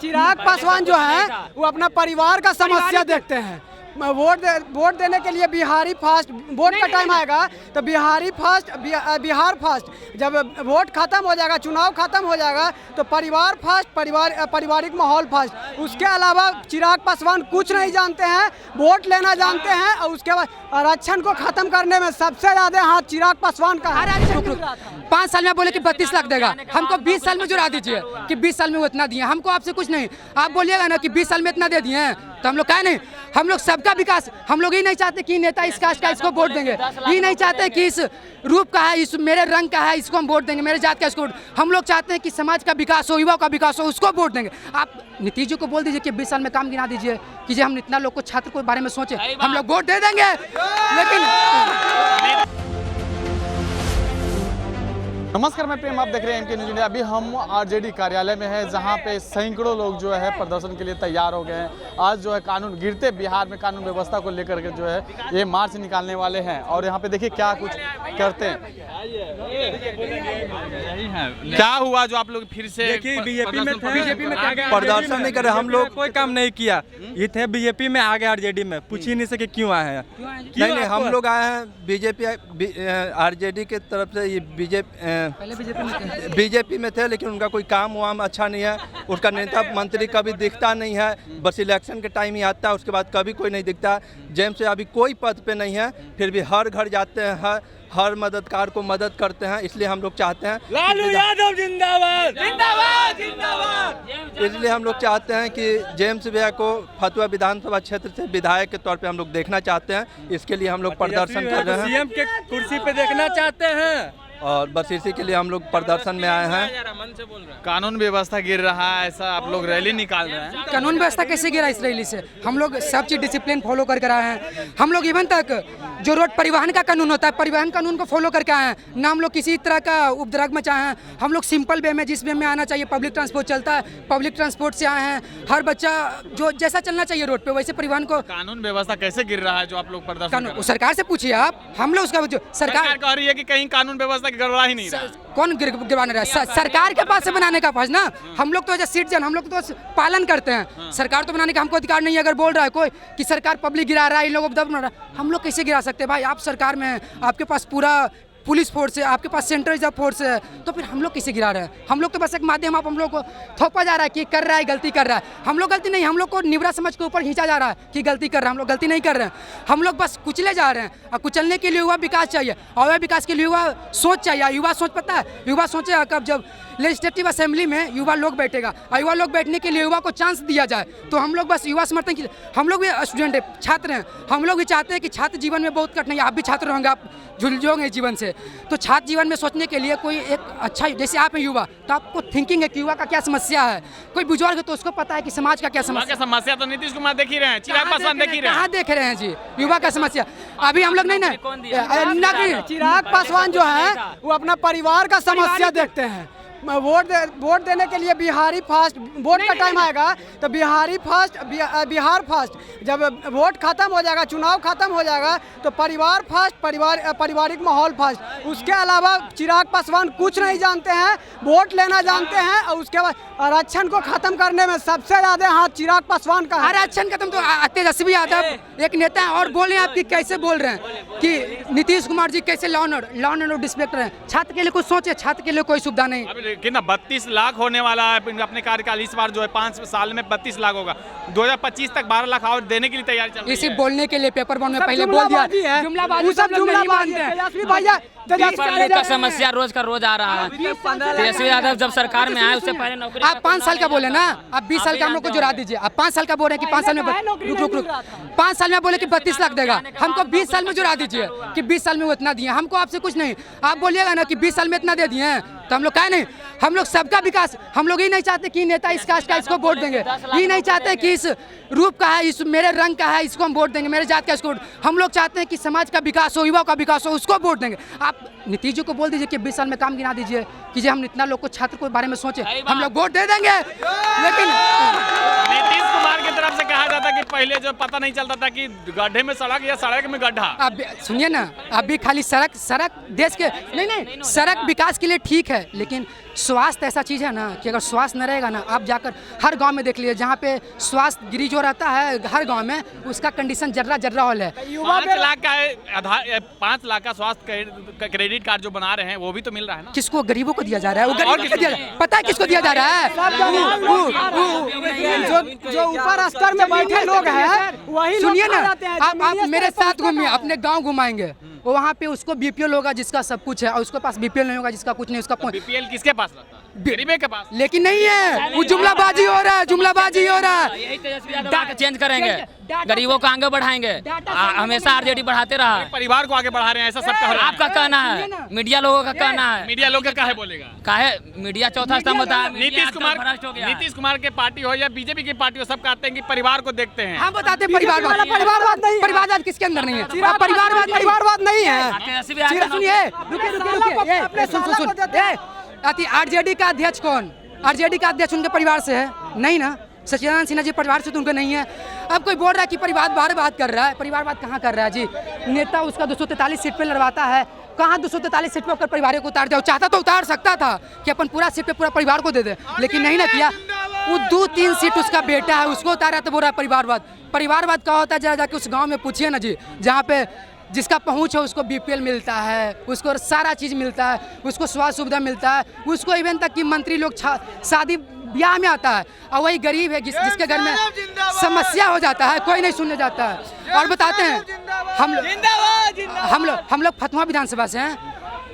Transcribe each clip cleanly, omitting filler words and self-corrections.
चिराग पासवान जो है वो अपना परिवार का समस्या देखते हैं। वोट देने के लिए बिहारी फर्स्ट, वोट का टाइम आएगा तो बिहारी फर्स्ट, बिहार फर्स्ट। जब वोट खत्म हो जाएगा, चुनाव खत्म हो जाएगा तो परिवार फर्स्ट, पारिवारिक माहौल फर्स्ट। उसके अलावा चिराग पासवान कुछ नहीं जानते हैं, वोट लेना जानते हैं और उसके बाद आरक्षण को खत्म करने में सबसे ज्यादा हाथ चिराग पासवान का है। 5 साल में बोले कि 32 लाख देगा, हमको 20 साल में जुड़ा दीजिए कि 20 साल में वो इतना दिए। हमको आपसे कुछ नहीं, आप बोलिएगा ना कि 20 साल में इतना दे दिए हैं तो हम लोग कहे नहीं। हम लोग सबका विकास, हम लोग ये नहीं चाहते कि नेता इस कास्ट का इसको वोट देंगे, ये नहीं चाहते कि इस रूप का है, इस मेरे रंग का है इसको हम वोट देंगे, मेरे जात का इसको। हम लोग चाहते हैं कि समाज का विकास हो, युवा का विकास हो, उसको वोट देंगे। आप नीतीश जी को बोल दीजिए कि 20 साल में काम गिना दीजिए कि हम इतना लोग को छात्र के बारे में सोचे, हम लोग वोट दे देंगे। लेकिन नमस्कार, मैं प्रेम, आप देख रहे हैं एमके न्यूज़ इंडिया। अभी हम आरजेडी कार्यालय में हैं जहां पे सैकड़ों लोग जो है प्रदर्शन के लिए तैयार हो गए हैं। आज जो है कानून गिरते बिहार में कानून व्यवस्था को लेकर के जो है ये मार्च निकालने वाले हैं और यहाँ पे देखिए क्या कुछ करते हैं। क्या हुआ जो आप लोग फिर से बीजेपी में प्रदर्शन नहीं कर रहे? हम लोग कोई काम नहीं किया, ये थे बीजेपी में आ गए आरजेडी में, पूछ ही नहीं सके क्यों आए हैं। नहीं, हम लोग आए हैं बीजेपी आरजेडी के तरफ से। ये बीजेपी में थे लेकिन उनका कोई काम वाम अच्छा नहीं है। उसका नेता मंत्री कभी दिखता नहीं है, बस इलेक्शन के टाइम ही आता है, उसके बाद कभी कोई नहीं दिखता। जेम्स से अभी कोई पद पे नहीं है, फिर भी हर घर जाते हैं, हर मददगार को मदद करते हैं। इसलिए हम लोग चाहते हैं लालू यादव जिंदाबाद जिंदाबाद जिंदाबाद। इसलिए हम लोग चाहते हैं कि जेम्स भैया को फतुहा विधानसभा क्षेत्र से विधायक के तौर पे हम लोग देखना चाहते हैं। इसके लिए हम लोग प्रदर्शन कर रहे हैं, सीएम के कुर्सी पे देखना चाहते हैं और बस इसी के लिए हम लोग प्रदर्शन में आए हैं। कानून व्यवस्था गिर रहा है, ऐसा आप लोग रैली निकाल रहे हैं। कानून व्यवस्था कैसे गिरा इस रैली से? हम लोग सब चीज़ डिसिप्लिन फॉलो करके आए हैं। हम लोग इवन तक जो रोड परिवहन का कानून होता है, परिवहन कानून को फॉलो करके आए हैं, ना हम लोग किसी तरह का उपद्रव में चाहे हैं। हम लोग सिंपल वे में, जिस वे में आना चाहिए, पब्लिक ट्रांसपोर्ट चलता है, पब्लिक ट्रांसपोर्ट से आए हैं। हर बच्चा जो जैसा चलना चाहिए रोड पे वैसे परिवहन को। कानून व्यवस्था कैसे गिर रहा है जो आप लोग प्रदर्शन? सरकार से पूछिए आप, हम लोग उसका जो सरकार कह रही है कि कहीं कानून व्यवस्था गड़बड़ा ही नहीं रहा। कौन गिरवाने रहा है? सरकार के पास से बनाने का फर्ज ना। हम लोग तो एज सिटीजन हम लोग तो पालन करते हैं, सरकार तो बनाने का हमको अधिकार नहीं है। अगर बोल रहा है कोई कि सरकार पब्लिक गिरा रहा है, इन लोगों को बना रहा है, हम लोग कैसे गिरा सकते हैं भाई? आप सरकार में हैं, आपके पास पूरा पुलिस फोर्स है, आपके पास सेंट्रल रिजर्व फोर्स है, तो फिर हम लोग किसे गिरा रहे हैं? हम लोग तो बस एक माध्यम, आप हम लोग को थोपा जा रहा है कि कर रहा है, गलती कर रहा है। हम लोग गलती नहीं, हम लोग को निवरा समझ के ऊपर खींचा जा रहा है कि गलती कर रहा है। हम लोग गलती नहीं कर रहे हैं, हम लोग बस कुचले जा रहे हैं। और कुचलने के लिए युवा विकास चाहिए, और युवा विकास के लिए युवा सोच चाहिए। युवा सोच पता है, युवा सोचेगा कब? जब लेजिस्लेटिव असेंबली में युवा लोग बैठेगा, और युवा लोग बैठने के लिए युवा को चांस दिया जाए। तो हम लोग बस युवा समर्थन की, हम लोग भी स्टूडेंट है, छात्र हैं, हम लोग भी चाहते हैं कि छात्र जीवन में बहुत कठिनाई, आप भी छात्र होंगे, आप झुलझोंगे जीवन से। तो छात्र जीवन में सोचने के लिए कोई एक अच्छा, जैसे आप हैं युवा, तो आपको थिंकिंग है कि युवा का क्या समस्या है। कोई बुजुर्ग है तो उसको पता है कि समाज का क्या समस्या तो नीतीश कुमार देख ही रहे हैं, चिराग पासवान देख ही रहे हैं। कहाँ देख रहे हैं जी युवा का समस्या? अभी हम लोग नहीं ना, चिराग पासवान जो है वो अपना परिवार का समस्या देखते हैं। वोट देने के लिए बिहारी फर्स्ट, वोट का टाइम आएगा तो बिहारी फर्स्ट, बिहार फर्स्ट। जब वोट खत्म हो जाएगा, चुनाव खत्म हो जाएगा तो परिवार फर्स्ट, पारिवारिक माहौल फर्स्ट। उसके अलावा चिराग पासवान कुछ नहीं जानते हैं, वोट लेना जानते हैं और उसके बाद आरक्षण को खत्म करने में सबसे ज्यादा हाथ चिराग पासवान का है। आरक्षण खत्म तो तेजस्वी यादव एक नेता है। और बोले आप कि कैसे बोल रहे हैं कि नीतीश कुमार जी कैसे लॉ एंड ऑर्डर डिस्पेक्ट रहे हैं? छात्र के लिए कुछ सोचे, छात्र के लिए कोई सुविधा नहीं। कितना 32 लाख होने वाला है अपने कार्यकाल, इस बार जो है 5 साल में 32 लाख होगा। 2025 तक 12 लाख और देने के लिए तैयारी चल रही है। इसी बोलने के लिए पेपर बॉन्ड में पहले बोल दिया, जुमलाबाजी का समस्या रोज का रोज आ रहा है। तेजस्वी यादव जब सरकार में आए उससे पहले नौकरी, आप 5 साल का बोले ना, आप 20 साल का हम लोग को जुड़ा दीजिए। आप 5 साल का बोल रहे हैं कि 5 साल में रुक 5 साल में बोले कि 32 लाख देगा, हमको 20 साल में जुड़ा दीजिए कि 20 साल में वो इतना दिए। हमको आपसे कुछ नहीं, आप बोलिएगा ना कि 20 साल में इतना दे दिए हैं तो हम लोग कहे नहीं। हम लोग सबका विकास, हम लोग ये नहीं चाहते कि नेता इस कास्ट का इसको वोट देंगे, ये नहीं चाहते कि इस रूप का है, इस मेरे रंग का है इसको हम वोट देंगे, मेरे जात का इसको। हम लोग चाहते हैं कि समाज का विकास हो, युवा का विकास हो, उसको वोट देंगे। आप नीतीश जी को बोल दीजिए कि 20 साल में काम गिना दीजिए कि हम इतना लोग को छात्र के बारे में सोचे, हम लोग वोट दे देंगे। लेकिन नीतीश कुमार की तरफ से कहा जाता है कि पहले जो पता नहीं चलता था कि गड्ढे में सड़क या सड़क में गड्ढा। अब सुनिए ना, अभी खाली सड़क देश के नहीं सड़क विकास के लिए ठीक है, लेकिन स्वास्थ्य ऐसा चीज़ है ना कि अगर स्वास्थ्य न रहेगा ना, आप जाकर हर गांव में देख लीजिए, जहाँ पे स्वास्थ्य गिरी जो रहता है हर गांव में, उसका कंडीशन जर्रा हॉल है। 5 लाख का आधार 5 लाख का स्वास्थ्य क्रेडिट कार्ड जो बना रहे हैं वो भी तो मिल रहा है ना। किसको? गरीबों को दिया जा रहा है। वो गरीबों को दिया, पता है किसको दिया जा रहा है? जो ऊपर स्तर में बैठे लोग हैं वही। सुनिए ना, आप मेरे साथ घूमिए, अपने गाँव घुमाएंगे, वहाँ पे उसको बीपीएल होगा जिसका सब कुछ है, और उसके पास बीपीएल नहीं होगा जिसका कुछ नहीं। उसका बीपीएल किसके पास रहता है? गरीबे के पास। लेकिन नहीं है, वो जुमलाबाजी हो रहा है, जुमलाबाजी हो रहा है। यही तेजस्वी यादव आके चेंज करेंगे, गरीबों को आगे बढ़ाएंगे। हमेशा आरजेडी बढ़ाते रहा, परिवार को आगे बढ़ा रहे हैं, ऐसा सब कह रहे हैं। आपका कहना है, मीडिया लोगों का कहना है। मीडिया लोग काहे बोलेगा? काहे? मीडिया चौथा स्तंभ होता है। नीतीश कुमार के पार्टी हो या बीजेपी की पार्टी हो, सब कहते हैं कि परिवार को देखते हैं। हम बताते हैं परिवारवाद किसके अंदर नहीं है। परिवारवाद नहीं है। सुनिए, रुकिए, सुन आरजेडी का अध्यक्ष कौन? आरजेडी का अध्यक्ष उनके परिवार से है? नहीं ना। सचिदानंद सिन्हा जी परिवार से तो उनके नहीं है। अब कोई बोल रहा है कि परिवारवाद बात कर रहा है, परिवारवाद कहाँ कर रहा है जी? नेता उसका 243 सीट पे लड़वाता है, कहाँ 243 सीट पे होकर परिवार को उतार जाओ? चाहता तो उतार सकता था कि अपन पूरा सीट पे पूरा परिवार को दे दे, लेकिन नहीं ना किया। वो 2-3 सीट उसका बेटा है, उसको उतारा तो बोल रहा है परिवारवाद। परिवारवाद क्या होता है? जरा जाके उस गाँव में पूछिए ना जी, जहाँ पे जिसका पहुंच है उसको बीपीएल मिलता है, उसको सारा चीज़ मिलता है, उसको स्वास्थ्य सुविधा मिलता है, उसको इवन तक कि मंत्री लोग शादी ब्याह में आता है, और वही गरीब है जिसके घर में समस्या हो जाता है, कोई नहीं सुनने जाता है। और बताते हैं हम लोग फतुहा विधानसभा से हैं,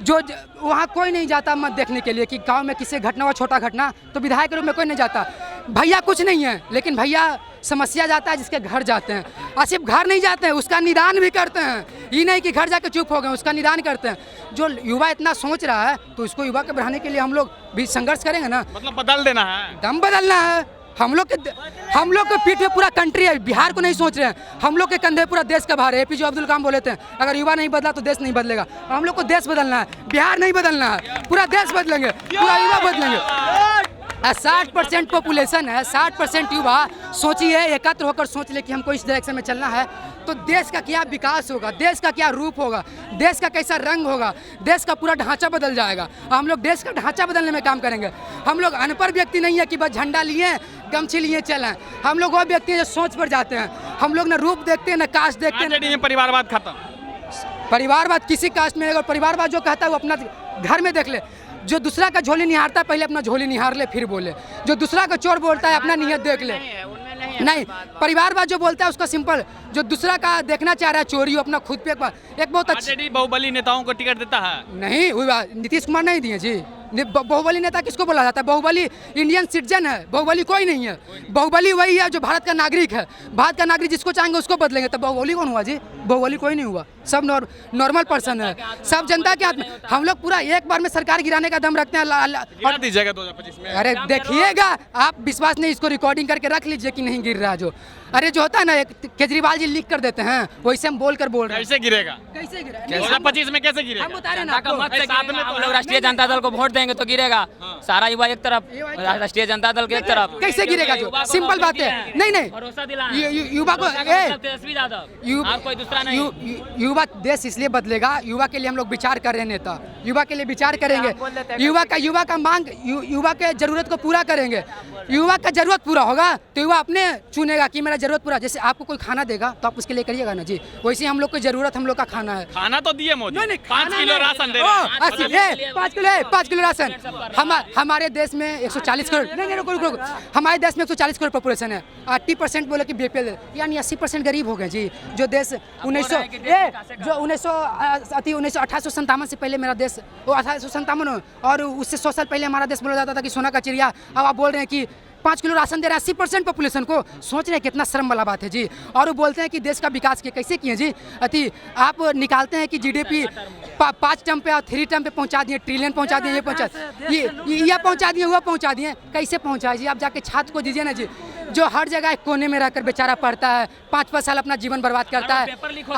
जो वहाँ कोई नहीं जाता मत देखने के लिए कि गांव में किसी घटना हुआ, छोटा घटना, तो विधायक के रूप में कोई नहीं जाता। भैया कुछ नहीं है, लेकिन भैया समस्या जाता है जिसके घर जाते हैं, और सिर्फ घर नहीं जाते हैं, उसका निदान भी करते हैं। ये नहीं कि घर जाके चुप हो गए, उसका निदान करते हैं। जो युवा इतना सोच रहा है, तो उसको युवा के बढ़ाने के लिए हम लोग भी संघर्ष करेंगे ना। मतलब बदल देना है, दम बदलना है। हम लोग के पीठ पे पूरा कंट्री है, बिहार को नहीं सोच रहे हैं। हम लोग के कंधे पूरा देश का भार है। APJ अब्दुल कलाम बोले थे, अगर युवा नहीं बदला तो देश नहीं बदलेगा। हम लोग को देश बदलना है, बिहार नहीं बदलना है, पूरा देश बदलेंगे, पूरा युवा बदलेंगे। 60% पॉपुलेशन है, 60% युवा सोचिए, एकत्र होकर सोच ले कि हमको इस डायरेक्शन में चलना है, तो देश का क्या विकास होगा, देश का क्या रूप होगा, देश का कैसा रंग होगा, देश का पूरा ढांचा बदल जाएगा। हम लोग देश का ढांचा बदलने में काम करेंगे। हम लोग अनपढ़ व्यक्ति नहीं है कि बस झंडा लिए गमछी लिए चलें। हम लोग वो व्यक्ति हैं जो सोच पर जाते हैं। हम लोग ना रूप देखते हैं ना कास्ट देखते हैं। परिवारवाद खत्म। परिवारवाद किसी कास्ट में, अगर परिवारवाद जो कहता है वो अपना घर में देख ले। जो दूसरा का झोली निहारता है पहले अपना झोली निहार ले फिर बोले। जो दूसरा का चोर बोलता है अपना नियत देख ले। नहीं, परिवारवाद जो बोलता है उसका सिंपल, जो दूसरा का देखना चाह रहा है चोरी, अपना खुद पे एक बहुत अच्छा। बाहुबली नेताओं को टिकट देता है? नहीं, नीतीश कुमार नहीं दिए जी। बाहुबली नेता किसको बोला जाता है? बाहुबली इंडियन सिटीजन है, बाहुबली कोई नहीं है। बाहुबली वही है जो भारत का नागरिक है। भारत का नागरिक जिसको चाहेंगे उसको बदलेंगे। तो बाहुबली कौन हुआ जी? बाहुबली कोई नहीं हुआ, सब नॉर्मल पर्सन है, सब जनता के हाथ में। हम लोग पूरा एक बार में सरकार गिराने का दम रखते हैं। गिरा दीजिएगा 2025 में। अरे देखिएगा, आप विश्वास नहीं, इसको रिकॉर्डिंग करके रख लीजिए कि नहीं गिर रहा। जो अरे जो होता है ना, एक केजरीवाल जी लिख कर देते हैं, वैसे हम बोल रहे हैं। कैसे गिरेगा? कैसे गिरेगा? 2025 में कैसे गिरेगा? हम बता रहे हैं ना। हम लोग राष्ट्रीय जनता दल को वोट देंगे तो गिरेगा। सारा युवा एक तरफ, राष्ट्रीय जनता दल के एक तरफ। कैसे गिरेगा? जो सिंपल बात है। नहीं, भरोसा दिलाना युवा को तेजस्वी यादव और कोई दूसरा नहीं। युवा देश इसलिए बदलेगा, युवा के लिए हम लोग विचार कर रहे हैं। नेता युवा के लिए विचार करेंगे, युवा का मांग, युवा के जरूरत को पूरा करेंगे। युवा का जरूरत पूरा होगा तो युवा अपने चुनेगा कि मेरा जरूरत पूरा। जैसे आपको कोई खाना देगा तो आप उसके लिए करिएगा ना जी, वैसे हम लोग की जरूरत हम लोग का खाना है। खाना तो दिए मोदी, नहीं, 5 किलो राशन दे 5 किलो राशन। हमारे देश में 140 करोड़, नहीं रुको, हमारे देश में 140 करोड़ पॉपुलेशन है। 80% बोले कि बीपीएल, यानी 80% गरीब हो गए जी। जो देश 1857 से पहले मेरा देश, वो 1857 और उससे 100 साल पहले हमारा देश बोला जाता था कि सोना का चिड़िया। अब आप बोल रहे हैं कि 5 किलो राशन दे रहा है 80% पॉपुलेशन को। सोच रहे हैं कितना शर्म वाला बात है जी। और वो बोलते हैं कि देश का विकास किया, कैसे किए जी? आप निकालते हैं कि GDP 5 टर्म पे और 3 टर्म पे पहुंचा दिए, ट्रिलियन पहुंचा दिए, ये पहुंचा दिए, हुआ पहुंचा दिए। कैसे पहुंचाए जी? आप जाके छात्र को दीजिए ना जी, जो हर जगह एक कोने में रहकर बेचारा पढ़ता है, 5-5 साल अपना जीवन बर्बाद करता है।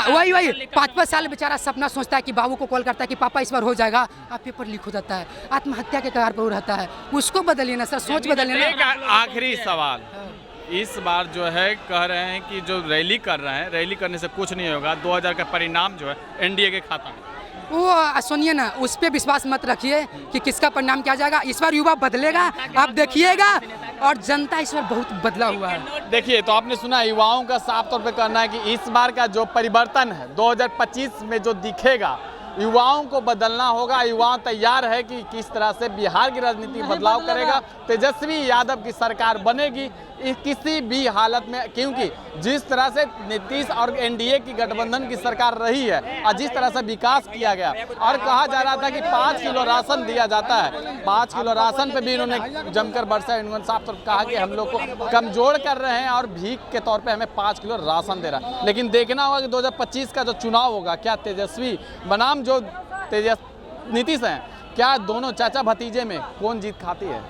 वही 5-5 साल बेचारा सपना सोचता है कि बाबू को कॉल करता है कि पापा इस बार हो जाएगा, आप पेपर लीक हो जाता है, आत्महत्या के कगार पर रहता है। उसको बदलिए ना सर, सोच बदलिए ना। आखिरी सवाल, इस बार जो है कह रहे हैं कि जो रैली कर रहे हैं, रैली करने से कुछ नहीं होगा, 2000 का परिणाम जो है एनडीए के खाता में। वो सुनिए ना, उस पर विश्वास मत रखिए कि किसका परिणाम क्या जाएगा। इस बार युवा बदलेगा, आप देखिएगा, और जनता इस बार बहुत बदला हुआ है। देखिए, तो आपने सुना, युवाओं का साफ तौर पे कहना है कि इस बार का जो परिवर्तन है 2025 में जो दिखेगा, युवाओं को बदलना होगा। युवा तैयार है कि किस तरह से बिहार की राजनीति बदलाव करेगा। तेजस्वी यादव की सरकार बनेगी किसी भी हालत में, क्योंकि जिस तरह से नीतीश और एनडीए की गठबंधन की सरकार रही है और जिस तरह से विकास किया गया, और कहा जा रहा था कि 5 किलो राशन दिया जाता है, 5 किलो राशन पे भी इन्होंने जमकर बरसा। इन्होंने साफ तौर पर कहा कि हम लोग को कमजोर कर रहे हैं और भीख के तौर पे हमें 5 किलो राशन दे रहा है। लेकिन देखना होगा कि 2025 का जो चुनाव होगा, क्या तेजस्वी बनाम जो नीतीश हैं, क्या दोनों चाचा भतीजे में कौन जीत खाती है।